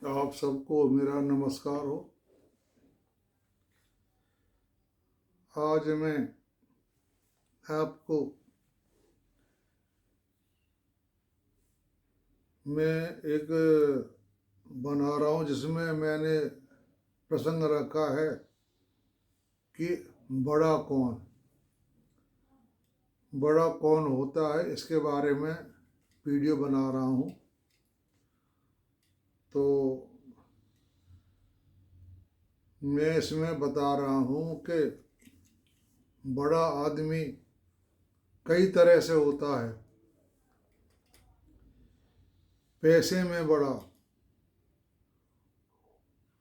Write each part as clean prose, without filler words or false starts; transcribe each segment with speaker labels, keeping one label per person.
Speaker 1: आप सबको मेरा नमस्कार हो। आज मैं आपको एक बना रहा हूँ जिसमें मैंने प्रसंग रखा है कि बड़ा कौन होता है, इसके बारे में वीडियो बना रहा हूँ। तो मैं इसमें बता रहा हूँ कि बड़ा आदमी कई तरह से होता है। पैसे में बड़ा,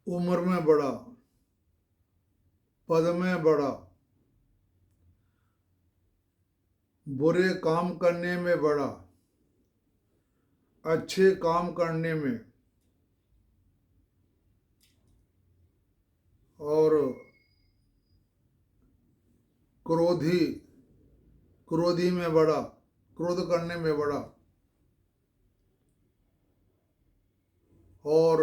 Speaker 1: उम्र में बड़ा, पद में बड़ा, बुरे काम करने में बड़ा, अच्छे काम करने में, और क्रोधी में बड़ा, क्रोध करने में बड़ा, और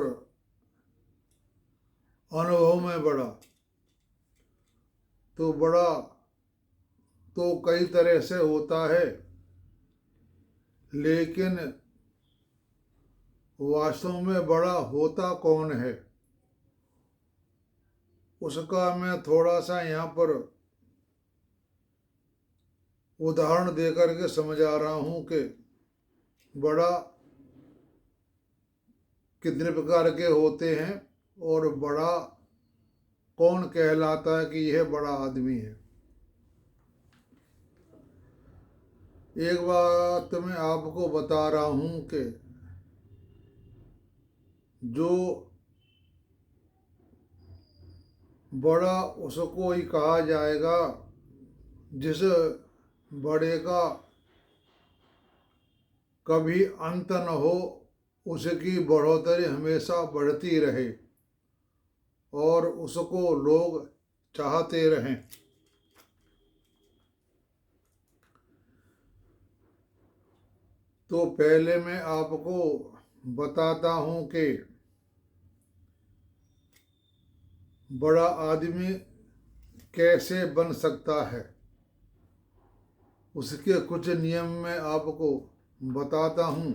Speaker 1: अनुभव में बड़ा। तो बड़ा तो कई तरह से होता है, लेकिन वास्तव में बड़ा होता कौन है, उसका मैं थोड़ा सा यहाँ पर उदाहरण देकर के समझा रहा हूँ कि बड़ा कितने प्रकार के होते हैं और बड़ा कौन कहलाता है कि यह बड़ा आदमी है। एक बात मैं आपको बता रहा हूँ कि जो बड़ा उसको ही कहा जाएगा जिस बड़े का कभी अंत न हो, उसकी बढ़ोतरी हमेशा बढ़ती रहे और उसको लोग चाहते रहें। तो पहले मैं आपको बताता हूँ कि बड़ा आदमी कैसे बन सकता है। उसके कुछ नियम मैं आपको बताता हूँ,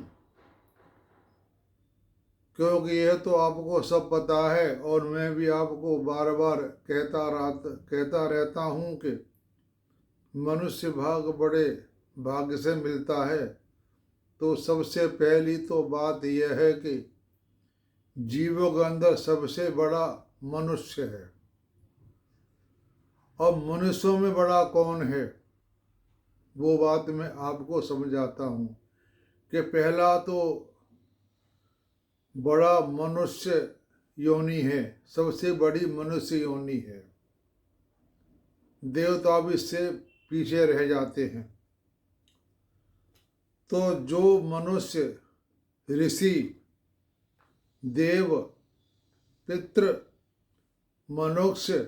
Speaker 1: क्योंकि यह तो आपको सब पता है और मैं भी आपको बार बार कहता रहता हूँ कि मनुष्य बड़े भाग्य से मिलता है। तो सबसे पहली तो बात यह है कि जीवों के अंदर सबसे बड़ा मनुष्य है। अब मनुष्यों में बड़ा कौन है, वो बात मैं आपको समझाता हूँ कि पहला तो बड़ा मनुष्य योनि है, सबसे बड़ी मनुष्य योनि है। देवता भी इससे पीछे रह जाते हैं। तो जो मनुष्य ऋषि, देव, पितृ, मनुष्य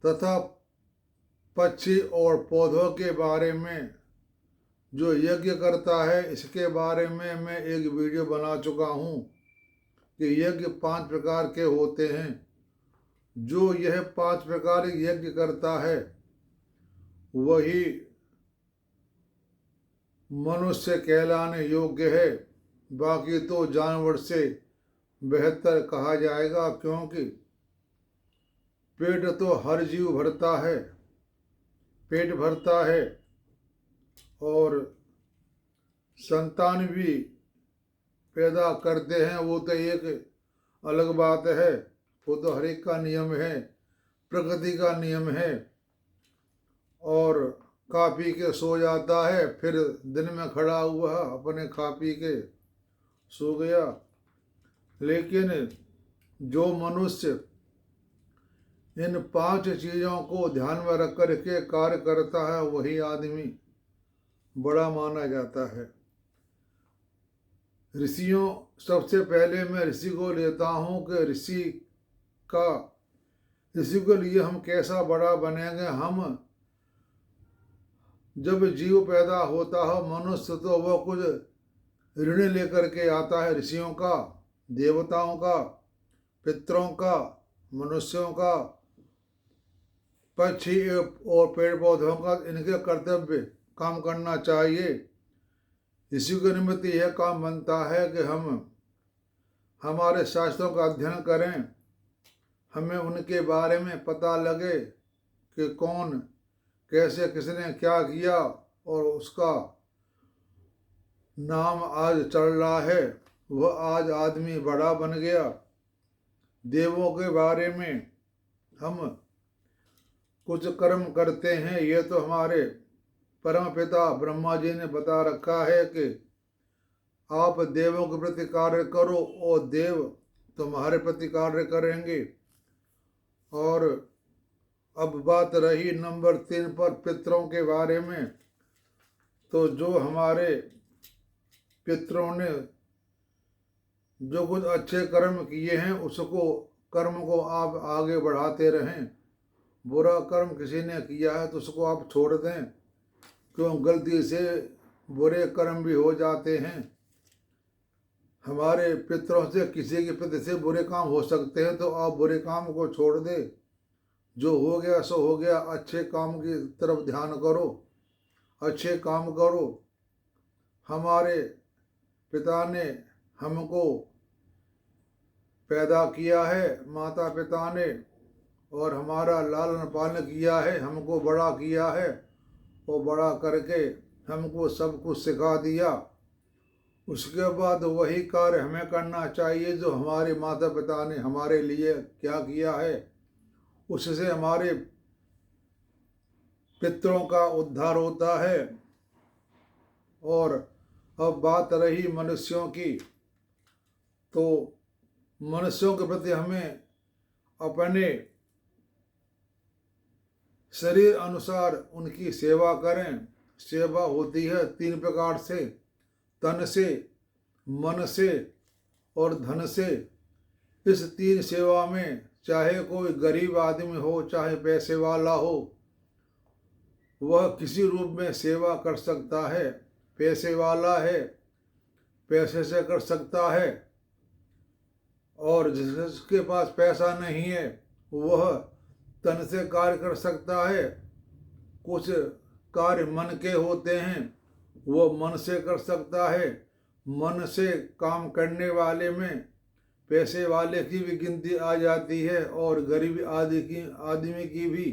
Speaker 1: तथा पक्षी और पौधों के बारे में जो यज्ञ करता है, इसके बारे में मैं एक वीडियो बना चुका हूँ कि यज्ञ 5 प्रकार के होते हैं। जो यह 5 प्रकार यज्ञ करता है वही मनुष्य कहलाने योग्य है। बाकी तो जानवर से बेहतर कहा जाएगा, क्योंकि पेट तो हर जीव भरता है, पेट भरता है और संतान भी पैदा करते हैं, वो तो एक अलग बात है, वो तो हर एक का नियम है, प्रकृति का नियम है। और खा पी के सो जाता है, फिर दिन में खड़ा हुआ अपने खा पी के सो गया। लेकिन जो मनुष्य इन 5 चीज़ों को ध्यान में रख कर के कार्य करता है वही आदमी बड़ा माना जाता है। ऋषियों, सबसे पहले मैं ऋषि को लेता हूँ कि ऋषि के लिए हम कैसा बड़ा बनेंगे। हम जब जीव पैदा होता है मनुष्य, तो वह कुछ ऋण लेकर के आता है ऋषियों का, देवताओं का, पितरों का, मनुष्यों का, पक्षी और पेड़ पौधों का इनके कर्तव्य काम करना चाहिए। इसी के निमित्त यह काम बनता है कि हम हमारे शास्त्रों का अध्ययन करें, हमें उनके बारे में पता लगे कि कौन कैसे किसने क्या किया और उसका नाम आज चल रहा है। वह आज आदमी बड़ा बन गया। देवों के बारे में हम कुछ कर्म करते हैं, ये तो हमारे परम पिता ब्रह्मा जी ने बता रखा है कि आप देवों के प्रति कार्य करो और देव तुम्हारे प्रति कार्य करेंगे। और अब बात रही नंबर 3 पर पितरों के बारे में, तो जो हमारे पितरों ने जो कुछ अच्छे कर्म किए हैं उसको कर्म को आप आगे बढ़ाते रहें। बुरा कर्म किसी ने किया है तो उसको आप छोड़ दें, क्यों गलती से बुरे कर्म भी हो जाते हैं। हमारे पितरों से किसी के प्रति से बुरे काम हो सकते हैं तो आप बुरे काम को छोड़ दें। जो हो गया सो हो गया, अच्छे काम की तरफ ध्यान करो, अच्छे काम करो। हमारे पिता ने हमको पैदा किया है, माता पिता ने, और हमारा लालन पालन किया है, हमको बड़ा किया है और बड़ा करके हमको सब कुछ सिखा दिया। उसके बाद वही कार्य हमें करना चाहिए जो हमारे माता पिता ने हमारे लिए क्या किया है। उससे हमारे पितरों का उद्धार होता है। और अब बात रही मनुष्यों की, तो मनुष्यों के प्रति हमें अपने शरीर अनुसार उनकी सेवा करें। सेवा होती है 3 प्रकार से, तन से, मन से और धन से। इस 3 सेवा में चाहे कोई गरीब आदमी हो चाहे पैसे वाला हो, वह किसी रूप में सेवा कर सकता है। पैसे वाला है पैसे से कर सकता है, और जिसके पास पैसा नहीं है वह तन से कार्य कर सकता है। कुछ कार्य मन के होते हैं वो मन से कर सकता है। मन से काम करने वाले में पैसे वाले की भी गिनती आ जाती है और गरीब आदमी की भी।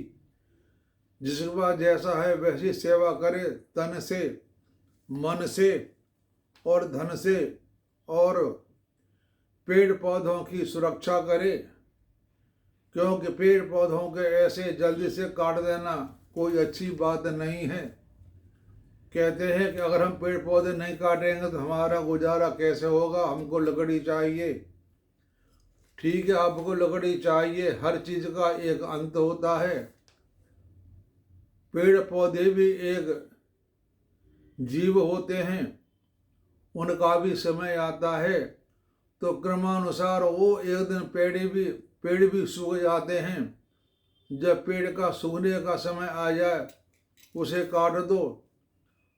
Speaker 1: जिसके पास जैसा है वैसी सेवा करे, तन से, मन से और धन से। और पेड़ पौधों की सुरक्षा करे, क्योंकि पेड़ पौधों के ऐसे जल्दी से काट देना कोई अच्छी बात नहीं है। कहते हैं कि अगर हम पेड़ पौधे नहीं काटेंगे तो हमारा गुजारा कैसे होगा, हमको लकड़ी चाहिए। ठीक है, आपको लकड़ी चाहिए, हर चीज का एक अंत होता है। पेड़ पौधे भी एक जीव होते हैं, उनका भी समय आता है। तो क्रमानुसार वो एक दिन पेड़ भी सूख जाते हैं। जब पेड़ का सूखने का समय आ जाए उसे काट दो।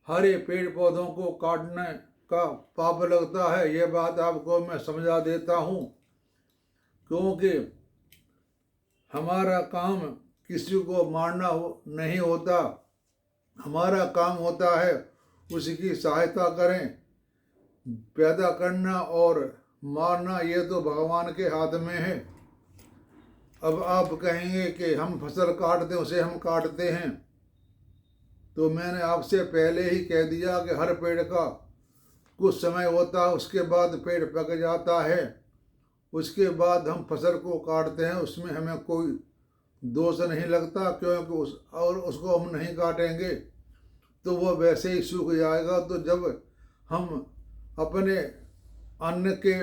Speaker 1: हरे पेड़ पौधों को काटने का पाप लगता है, ये बात आपको मैं समझा देता हूँ। क्योंकि हमारा काम किसी को मारना नहीं होता, हमारा काम होता है उसकी सहायता करें। पैदा करना और मारना ये तो भगवान के हाथ में है। अब आप कहेंगे कि हम फसल काटते उसे हम काटते हैं, तो मैंने आपसे पहले ही कह दिया कि हर पेड़ का कुछ समय होता है, उसके बाद पेड़ पक जाता है। उसके बाद हम फसल को काटते हैं, उसमें हमें कोई दोष नहीं लगता, क्योंकि उसको हम नहीं काटेंगे तो वो वैसे ही सूख जाएगा। तो जब हम अपने अन्न के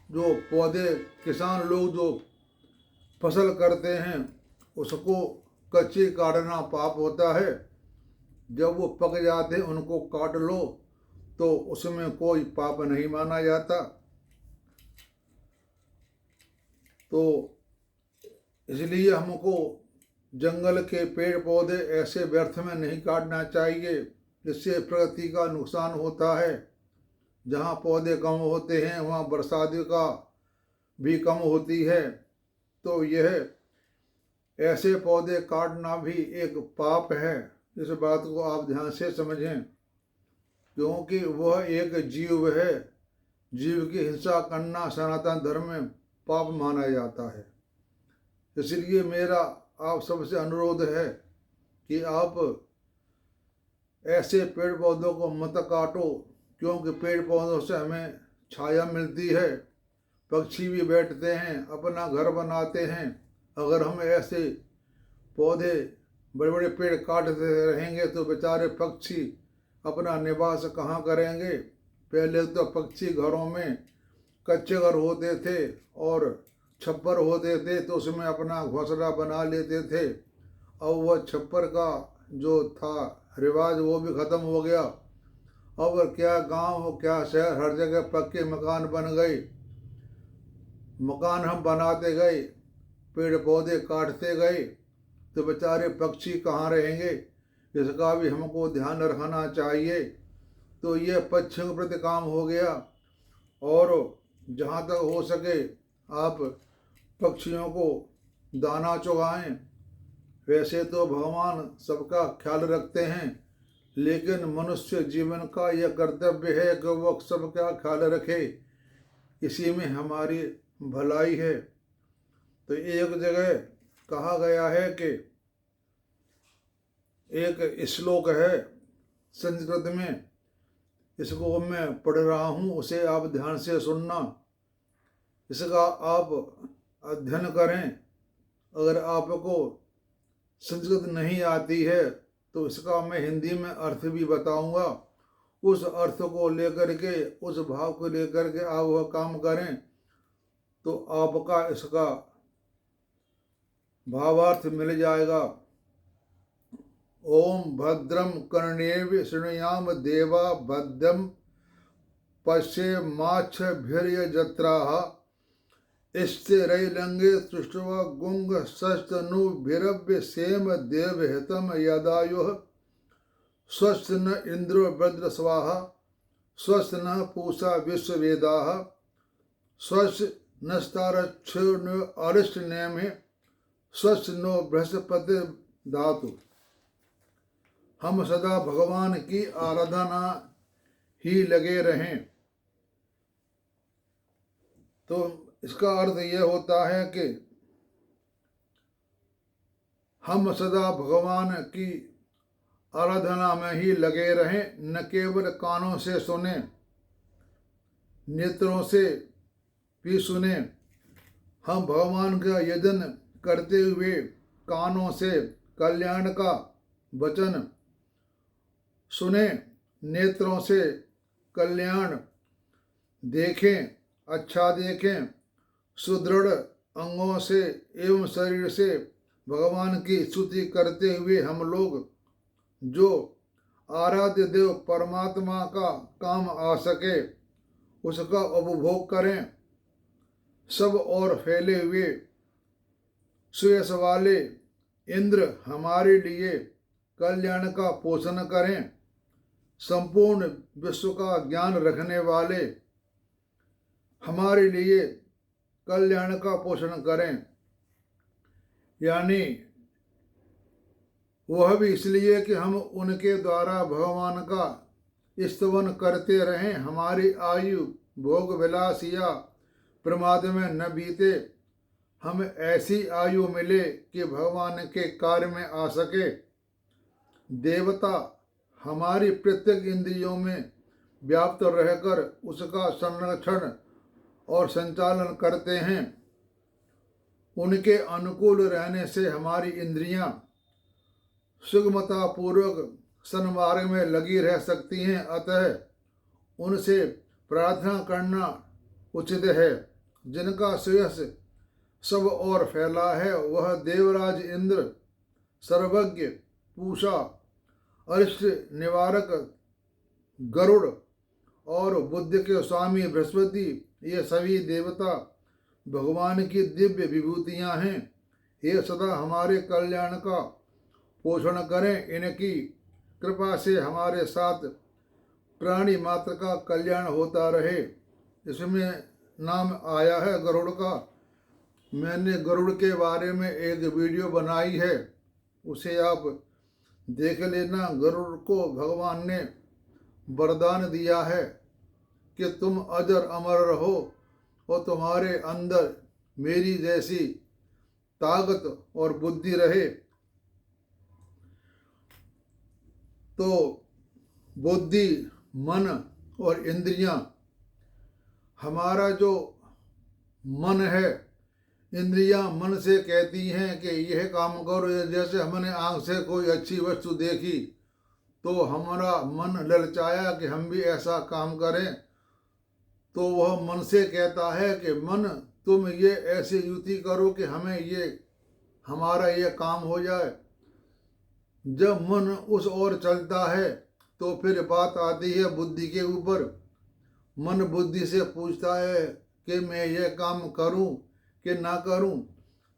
Speaker 1: जो पौधे, किसान लोग जो फसल करते हैं उसको कच्ची काटना पाप होता है। जब वो पक जाते हैं उनको काट लो तो उसमें कोई पाप नहीं माना जाता। तो इसलिए हमको जंगल के पेड़ पौधे ऐसे व्यर्थ में नहीं काटना चाहिए, जिससे प्रकृति का नुकसान होता है। जहाँ पौधे कम होते हैं वहाँ बरसात का भी कम होती है। तो यह ऐसे पौधे काटना भी एक पाप है। इस बात को आप ध्यान से समझें, क्योंकि वह एक जीव है। जीव की हिंसा करना सनातन धर्म में पाप माना जाता है। इसलिए मेरा आप सबसे अनुरोध है कि आप ऐसे पेड़ पौधों को मत काटो, क्योंकि पेड़ पौधों से हमें छाया मिलती है, पक्षी भी बैठते हैं, अपना घर बनाते हैं। अगर हम ऐसे पौधे बड़े बड़े पेड़ काटते रहेंगे तो बेचारे पक्षी अपना निवास कहाँ करेंगे। पहले तो पक्षी घरों में कच्चे घर होते थे और छप्पर होते थे, तो उसमें अपना घोंसला बना लेते थे। अब वह छप्पर का जो था रिवाज वो भी ख़त्म हो गया। अब क्या गांव हो क्या शहर, हर जगह पक्के मकान बन गए। मकान हम बनाते गए, पेड़ पौधे काटते गए, तो बेचारे पक्षी कहाँ रहेंगे। इसका भी हमको ध्यान रखना चाहिए। तो ये पक्षियों के प्रति काम हो गया। और जहाँ तक हो सके आप पक्षियों को दाना चुगाएं। वैसे तो भगवान सबका ख्याल रखते हैं, लेकिन मनुष्य जीवन का यह कर्तव्य है कि वह सबका ख्याल रखे, इसी में हमारी भलाई है। तो एक जगह कहा गया है कि एक श्लोक है संस्कृत में, इसको मैं पढ़ रहा हूँ, उसे आप ध्यान से सुनना, इसका आप अध्ययन करें। अगर आपको संस्कृत नहीं आती है तो इसका मैं हिंदी में अर्थ भी बताऊंगा। उस अर्थ को लेकर के, उस भाव को लेकर के आप वह काम करें तो आपका इसका भावार्थ मिल जाएगा। ओम भद्रम कर्णेव शृणुयाम देवा भद्रम पश्येमाक्षभिर्यजत्राः स्थिरैरङ्गे तुष्ट्वा गुंग सस्तनुभिरव्य सेम देवहितं यदायुः स्वस्ति न इंद्रो वज्रस्वाहा स्वस्ति न पूषा विश्ववेदाः स्वस्ति नस्तारक्षो अरिष्टनेमि स्वस्ति नो बृहस्पति धातु। हम सदा भगवान की आराधना ही लगे रहें। तो इसका अर्थ यह होता है कि हम सदा भगवान की आराधना में ही लगे रहें, न केवल कानों से सुने, नेत्रों से भी सुने। हम भगवान का यजन करते हुए कानों से कल्याण का वचन सुने, नेत्रों से कल्याण देखें, अच्छा देखें, सुदृढ़ अंगों से एवं शरीर से भगवान की स्तुति करते हुए हम लोग जो आराध्य देव परमात्मा का काम आ सके उसका उपभोग करें। सब और फैले हुए सुयश वाले इंद्र हमारे लिए कल्याण का पोषण करें। संपूर्ण विश्व का ज्ञान रखने वाले हमारे लिए कल्याण का पोषण करें। यानी वह भी इसलिए कि हम उनके द्वारा भगवान का स्तवन करते रहें, हमारी आयु भोग विलास या प्रमाद में न बीते, हम ऐसी आयु मिले कि भगवान के कार्य में आ सके। देवता हमारी प्रत्येक इंद्रियों में व्याप्त रहकर उसका संरक्षण और संचालन करते हैं। उनके अनुकूल रहने से हमारी इंद्रियां सुगमता पूर्वक सन्मार्ग में लगी रह सकती हैं। अतः उनसे प्रार्थना करना उचित है। जिनका श्रेयस सब और फैला है वह देवराज इंद्र, सर्वज्ञ पूषा, अरिष्ट निवारक गरुड़ और बुद्धि के स्वामी बृहस्पति, ये सभी देवता भगवान की दिव्य विभूतियां हैं। ये सदा हमारे कल्याण का पोषण करें। इनकी कृपा से हमारे साथ प्राणी मात्र का कल्याण होता रहे। इसमें नाम आया है गरुड़ का। मैंने गरुड़ के बारे में एक वीडियो बनाई है, उसे आप देख लेना। गरुड़ को भगवान ने वरदान दिया है कि तुम अजर अमर रहो और तुम्हारे अंदर मेरी जैसी ताकत और बुद्धि रहे। तो बुद्धि, मन और इंद्रियां, हमारा जो मन है, इंद्रियां मन से कहती हैं कि यह काम करो। जैसे हमने आंख से कोई अच्छी वस्तु देखी तो हमारा मन ललचाया कि हम भी ऐसा काम करें, तो वह मन से कहता है कि मन तुम ये ऐसी युति करो कि हमें ये हमारा ये काम हो जाए। जब मन उस ओर चलता है तो फिर बात आती है बुद्धि के ऊपर। मन बुद्धि से पूछता है कि मैं ये काम करूं कि ना करूं।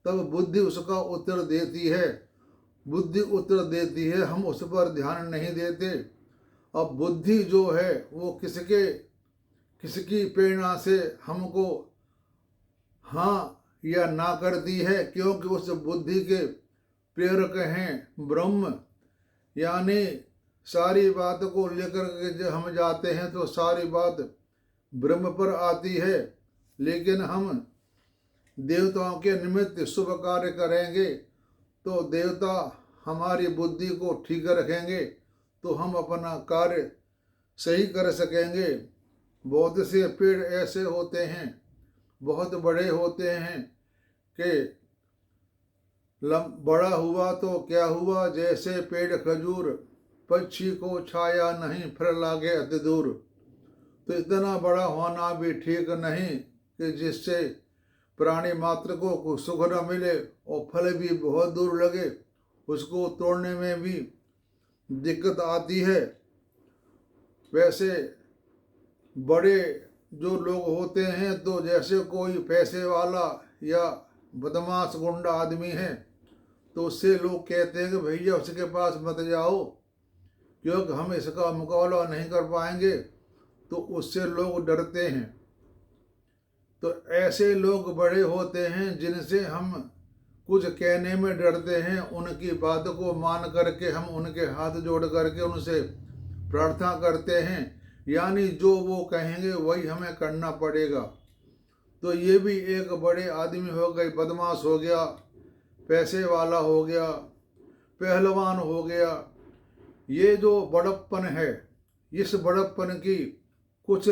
Speaker 1: तब बुद्धि उसका उत्तर देती है। बुद्धि उत्तर देती है, हम उस पर ध्यान नहीं देते। अब बुद्धि जो है वो किसकी प्रेरणा से हमको हाँ या ना करती है, क्योंकि उस बुद्धि के प्रेरक हैं ब्रह्म। यानी सारी बात को लेकर के जब हम जाते हैं तो सारी बात ब्रह्म पर आती है। लेकिन हम देवताओं के निमित्त शुभ कार्य करेंगे तो देवता हमारी बुद्धि को ठीक रखेंगे, तो हम अपना कार्य सही कर सकेंगे। बहुत से पेड़ ऐसे होते हैं, बहुत बड़े होते हैं कि बड़ा हुआ तो क्या हुआ, जैसे पेड़ खजूर, पक्षी को छाया नहीं फिर लागे अति दूर। तो इतना बड़ा होना भी ठीक नहीं कि जिससे प्राणी मात्र को सुख न मिले और फल भी बहुत दूर लगे, उसको तोड़ने में भी दिक्कत आती है। वैसे बड़े जो लोग होते हैं, तो जैसे कोई पैसे वाला या बदमाश गुंडा आदमी है तो उससे लोग कहते हैं कि भैया उसके पास मत जाओ क्योंकि हम इसका मुकाबला नहीं कर पाएंगे, तो उससे लोग डरते हैं। तो ऐसे लोग बड़े होते हैं जिनसे हम कुछ कहने में डरते हैं, उनकी बात को मान करके हम उनके हाथ जोड़ करके उनसे प्रार्थना करते हैं, यानी जो वो कहेंगे वही हमें करना पड़ेगा। तो ये भी एक बड़े आदमी हो गए, बदमाश हो गया, पैसे वाला हो गया, पहलवान हो गया। ये जो बड़प्पन है, इस बड़प्पन की कुछ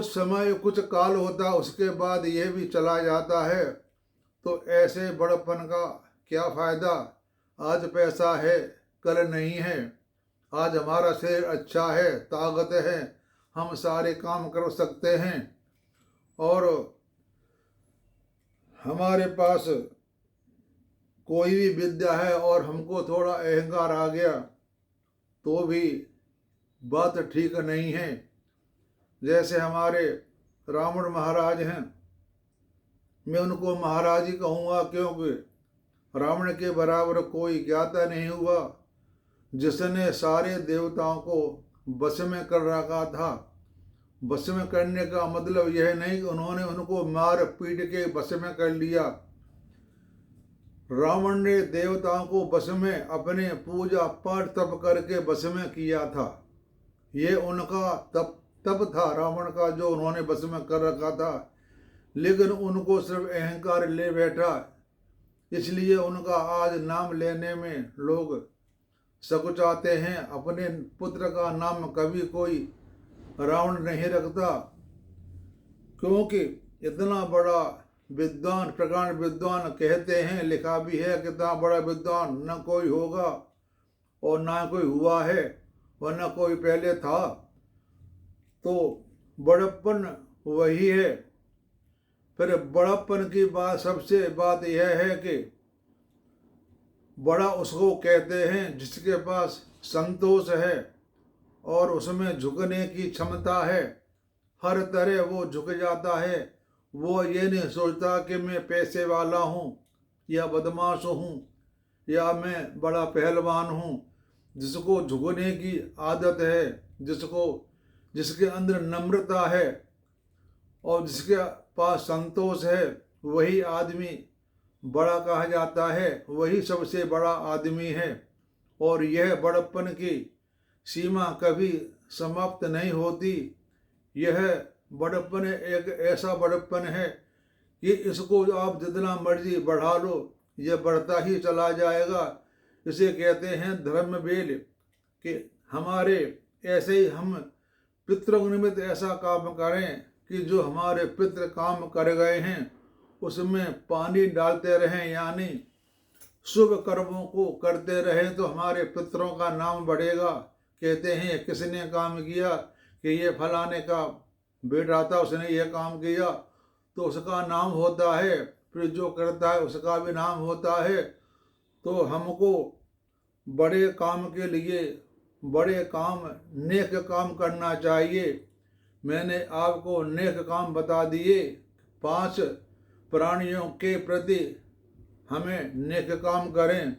Speaker 1: समय कुछ काल होता है, उसके बाद यह भी चला जाता है। तो ऐसे बड़प्पन का क्या फ़ायदा। आज पैसा है कल नहीं है, आज हमारा शरीर अच्छा है, ताकत है, हम सारे काम कर सकते हैं और हमारे पास कोई भी विद्या है और हमको थोड़ा अहंकार आ गया तो भी बात ठीक नहीं है। जैसे हमारे रावण महाराज हैं, मैं उनको महाराज ही कहूँगा क्योंकि रावण के बराबर कोई ज्ञाता नहीं हुआ जिसने सारे देवताओं को वश में कर रखा था। वश में करने का मतलब यह नहीं कि उन्होंने उनको मार पीट के वश में कर लिया। रावण ने देवताओं को वश में अपने पूजा पाठ तप करके वश में किया था। ये उनका तप था रावण का जो उन्होंने वश में कर रखा था, लेकिन उनको सिर्फ अहंकार ले बैठा, इसलिए उनका आज नाम लेने में लोग सकुचाते हैं। अपने पुत्र का नाम कभी कोई रावण नहीं रखता, क्योंकि इतना बड़ा विद्वान, प्रकांड विद्वान कहते हैं, लिखा भी है कितना बड़ा विद्वान न कोई होगा और ना कोई हुआ है और न कोई पहले था। तो बड़प्पन वही है। फिर बड़प्पन की बात, सबसे बात यह है कि बड़ा उसको कहते हैं जिसके पास संतोष है और उसमें झुकने की क्षमता है। हर तरह वो झुक जाता है। वो ये नहीं सोचता कि मैं पैसे वाला हूँ या बदमाश हूँ या मैं बड़ा पहलवान हूँ। जिसको झुकने की आदत है, जिसके अंदर नम्रता है, और जिसके पास संतोष है वही आदमी बड़ा कहा जाता है, वही सबसे बड़ा आदमी है। और यह बड़प्पन की सीमा कभी समाप्त नहीं होती। यह बड़प्पन एक ऐसा बड़प्पन है कि इसको आप जितना मर्जी बढ़ा लो, यह बढ़ता ही चला जाएगा। इसे कहते हैं धर्म बेल, कि हमारे ऐसे ही हम पितरों निमित्त ऐसा काम करें कि जो हमारे पितृ काम कर गए हैं उसमें पानी डालते रहें, यानी शुभ कर्मों को करते रहें तो हमारे पितरों का नाम बढ़ेगा। कहते हैं किसने काम किया कि ये फलाने का बेटा था, उसने ये काम किया, तो उसका नाम होता है। फिर जो करता है उसका भी नाम होता है। तो हमको बड़े काम के लिए बड़े काम, नेक काम करना चाहिए। मैंने आपको नेक काम बता दिए। 5 प्राणियों के प्रति हमें नेक काम करें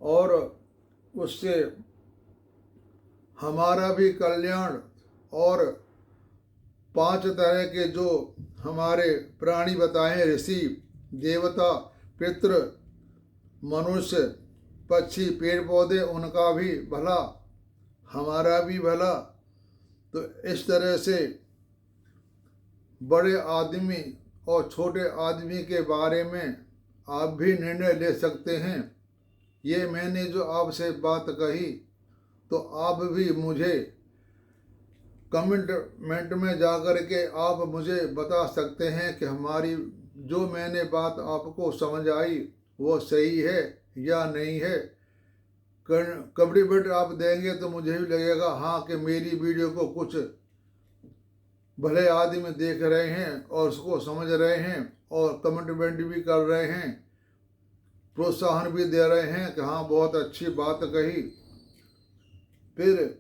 Speaker 1: और उससे हमारा भी कल्याण। और 5 तरह के जो हमारे प्राणी बताए, ऋषि, देवता, पितृ, मनुष्य, पक्षी, पेड़ पौधे, उनका भी भला, हमारा भी भला। तो इस तरह से बड़े आदमी और छोटे आदमी के बारे में आप भी निर्णय ले सकते हैं। ये मैंने जो आपसे बात कही, तो आप भी मुझे कमेंट में जाकर के आप मुझे बता सकते हैं कि हमारी जो मैंने बात आपको समझ आई वो सही है या नहीं है। कमेंट आप देंगे तो मुझे भी लगेगा हाँ कि मेरी वीडियो को कुछ भले आदमी देख रहे हैं और उसको समझ रहे हैं और कमेंट भी कर रहे हैं, प्रोत्साहन भी दे रहे हैं कि हाँ बहुत अच्छी बात कही। फिर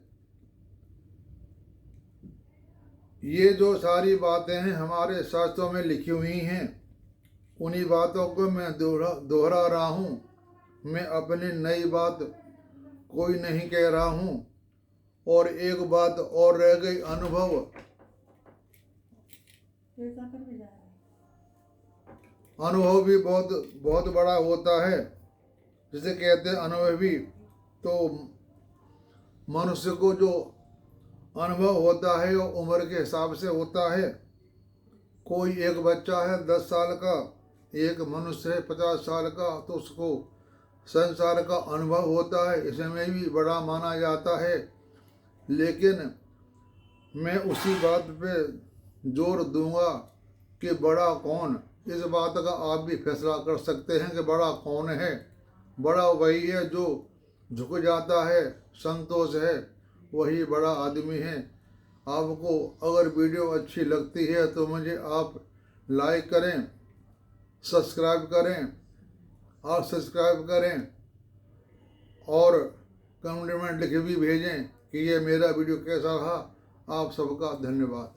Speaker 1: ये जो सारी बातें हैं हमारे शास्त्रों में लिखी हुई हैं, उन्हीं बातों को मैं दोहरा रहा हूँ। मैं अपनी नई बात कोई नहीं कह रहा हूँ। और एक बात और रह गई, अनुभव। अनुभव भी बहुत बड़ा होता है, जिसे कहते हैं अनुभवी। तो मनुष्य को जो अनुभव होता है वो उम्र के हिसाब से होता है। कोई एक बच्चा है 10 साल का, एक मनुष्य है 50 साल का, तो उसको संसार का अनुभव होता है, इसमें भी बड़ा माना जाता है। लेकिन मैं उसी बात पे जोर दूंगा कि बड़ा कौन, इस बात का आप भी फैसला कर सकते हैं कि बड़ा कौन है। बड़ा वही है जो झुक जाता है, संतोष है, वही बड़ा आदमी है। आपको अगर वीडियो अच्छी लगती है तो मुझे आप लाइक करें, सब्सक्राइब करें और कमेंट में लिख भी भेजें कि ये मेरा वीडियो कैसा रहा। आप सबका धन्यवाद।